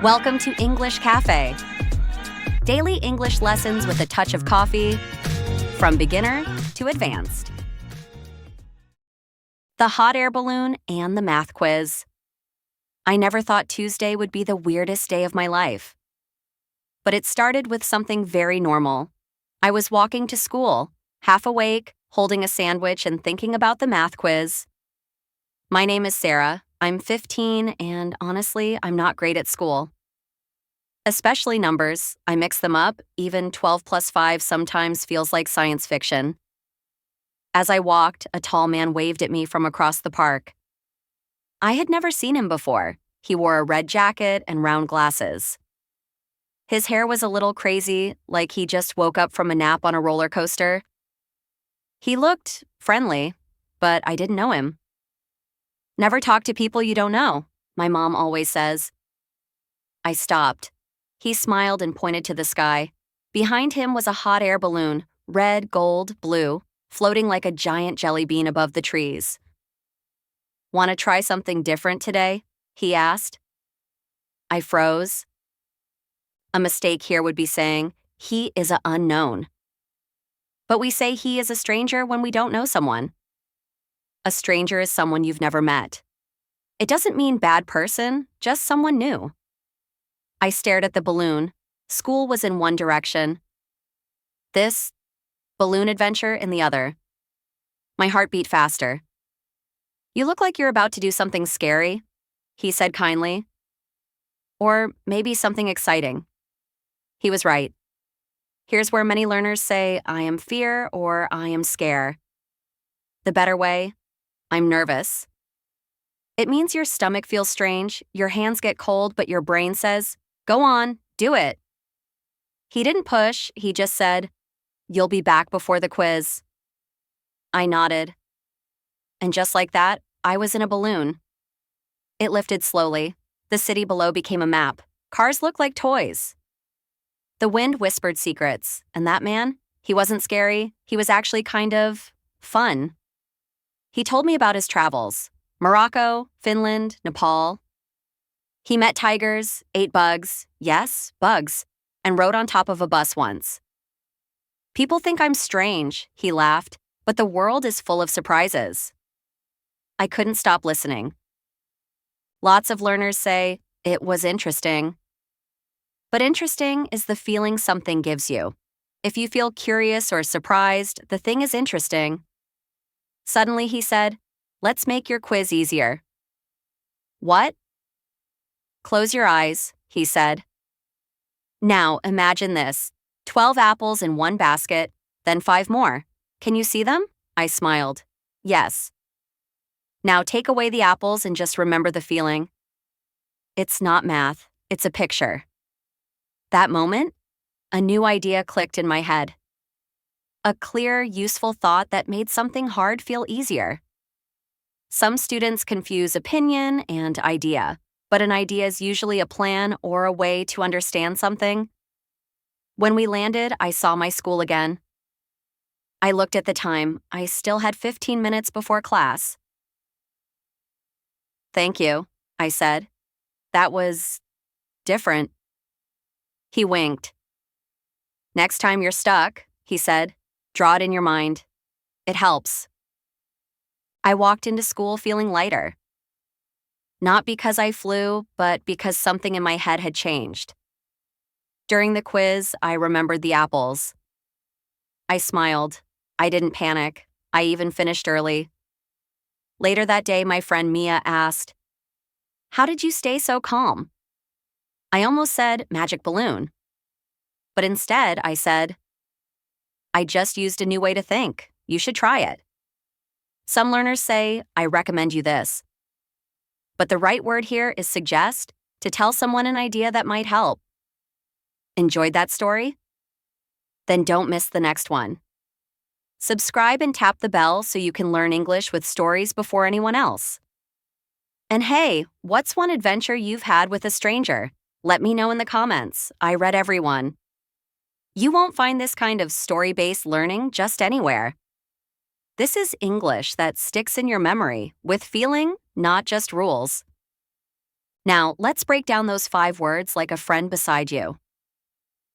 Welcome to English Cafe. Daily English lessons with a touch of coffee, from beginner to advanced. The hot air balloon and the math quiz. I never thought Tuesday would be the weirdest day of my life. But it started with something very normal. I was walking to school, half awake, holding a sandwich and thinking about the math quiz. My name is Sarah. I'm 15, and honestly, I'm not great at school. Especially numbers. I mix them up. Even 12 plus 5 sometimes feels like science fiction. As I walked, a tall man waved at me from across the park. I had never seen him before. He wore a red jacket and round glasses. His hair was a little crazy, like he just woke up from a nap on a roller coaster. He looked friendly, but I didn't know him. Never talk to people you don't know, my mom always says. I stopped. He smiled and pointed to the sky. Behind him was a hot air balloon, red, gold, blue, floating like a giant jelly bean above the trees. Want to try something different today? He asked. I froze. A mistake here would be saying, he is an unknown. But we say he is a stranger when we don't know someone. A stranger is someone you've never met. It doesn't mean bad person, just someone new. I stared at the balloon. School was in one direction. This balloon adventure in the other. My heart beat faster. You look like you're about to do something scary, he said kindly. Or maybe something exciting. He was right. Here's where many learners say, I am fear or I am scare. The better way, I'm nervous. It means your stomach feels strange, your hands get cold, but your brain says, go on, do it. He didn't push, he just said, you'll be back before the quiz. I nodded. And just like that, I was in a balloon. It lifted slowly. The city below became a map. Cars looked like toys. The wind whispered secrets, and that man, he wasn't scary, he was actually kind of fun. He told me about his travels, Morocco, Finland, Nepal. He met tigers, ate bugs, yes, bugs, and rode on top of a bus once. People think I'm strange, he laughed, but the world is full of surprises. I couldn't stop listening. Lots of learners say, it was interesting. But interesting is the feeling something gives you. If you feel curious or surprised, the thing is interesting. Suddenly he said, let's make your quiz easier. What? Close your eyes, he said. Now imagine this, 12 apples in one basket, then 5 more. Can you see them? I smiled. Yes. Now take away the apples and just remember the feeling. It's not math, it's a picture. That moment, a new idea clicked in my head. A clear, useful thought that made something hard feel easier. Some students confuse opinion and idea, but an idea is usually a plan or a way to understand something. When we landed, I saw my school again. I looked at the time. I still had 15 minutes before class. Thank you, I said. That was different. He winked. Next time you're stuck, he said, draw it in your mind. It helps. I walked into school feeling lighter. Not because I flew, but because something in my head had changed. During the quiz, I remembered the apples. I smiled. I didn't panic. I even finished early. Later that day, my friend Mia asked, how did you stay so calm? I almost said magic balloon. But instead, I said, I just used a new way to think. You should try it. Some learners say, I recommend you this. But the right word here is suggest, to tell someone an idea that might help. Enjoyed that story? Then don't miss the next one. Subscribe and tap the bell so you can learn English with stories before anyone else. And hey, what's one adventure you've had with a stranger? Let me know in the comments. I read everyone. You won't find this kind of story-based learning just anywhere. This is English that sticks in your memory, with feeling, not just rules. Now, let's break down those 5 words like a friend beside you.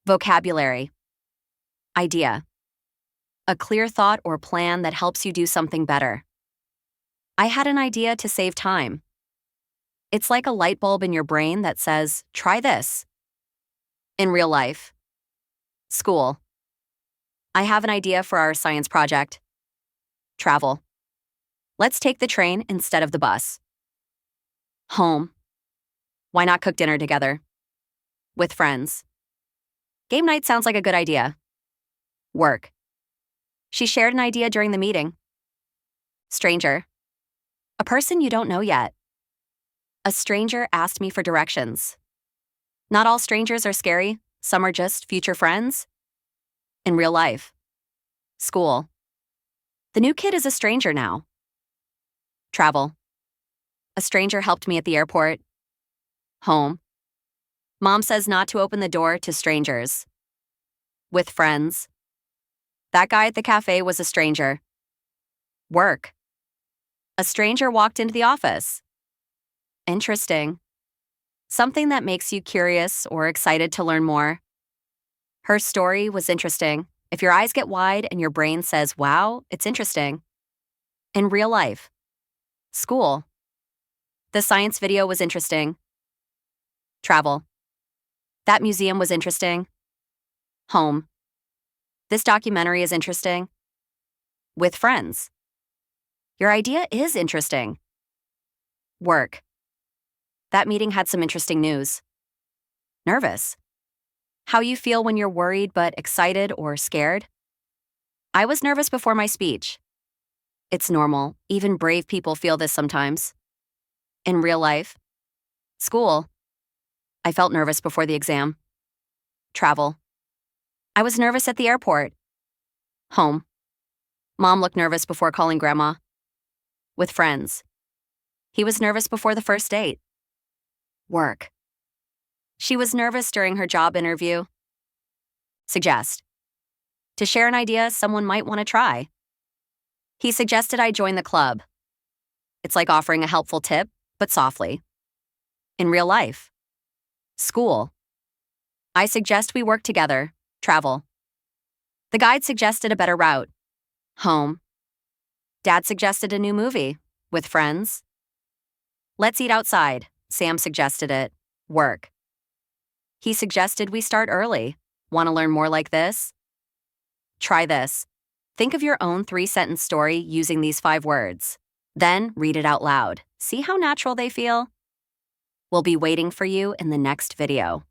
Vocabulary. Idea. A clear thought or plan that helps you do something better. I had an idea to save time. It's like a light bulb in your brain that says, try this. In real life. School. I have an idea for our science project. Travel. Let's take the train instead of the bus. Home. Why not cook dinner together? With friends. Game night sounds like a good idea. Work. She shared an idea during the meeting. Stranger. A person you don't know yet. A stranger asked me for directions. Not all strangers are scary. Some are just future friends. In real life. School. The new kid is a stranger now. Travel. A stranger helped me at the airport. Home. Mom says not to open the door to strangers. With friends. That guy at the cafe was a stranger. Work. A stranger walked into the office. Interesting. Something that makes you curious or excited to learn more. Her story was interesting. If your eyes get wide and your brain says, wow, it's interesting. In real life. School. The science video was interesting. Travel. That museum was interesting. Home. This documentary is interesting. With friends. Your idea is interesting. Work. That meeting had some interesting news. Nervous. How you feel when you're worried but excited or scared? I was nervous before my speech. It's normal. Even brave people feel this sometimes. In real life. School. I felt nervous before the exam. Travel. I was nervous at the airport. Home. Mom looked nervous before calling grandma. With friends. He was nervous before the first date. Work. She was nervous during her job interview. Suggest. To share an idea someone might want to try. He suggested I join the club. It's like offering a helpful tip, but softly. In real life. School. I suggest we work together. Travel. The guide suggested a better route. Home. Dad suggested a new movie. With friends. Let's eat outside. Sam suggested it. Work. He suggested we start early. Want to learn more like this? Try this. Think of your own 3-sentence story using these 5 words. Then read it out loud. See how natural they feel? We'll be waiting for you in the next video.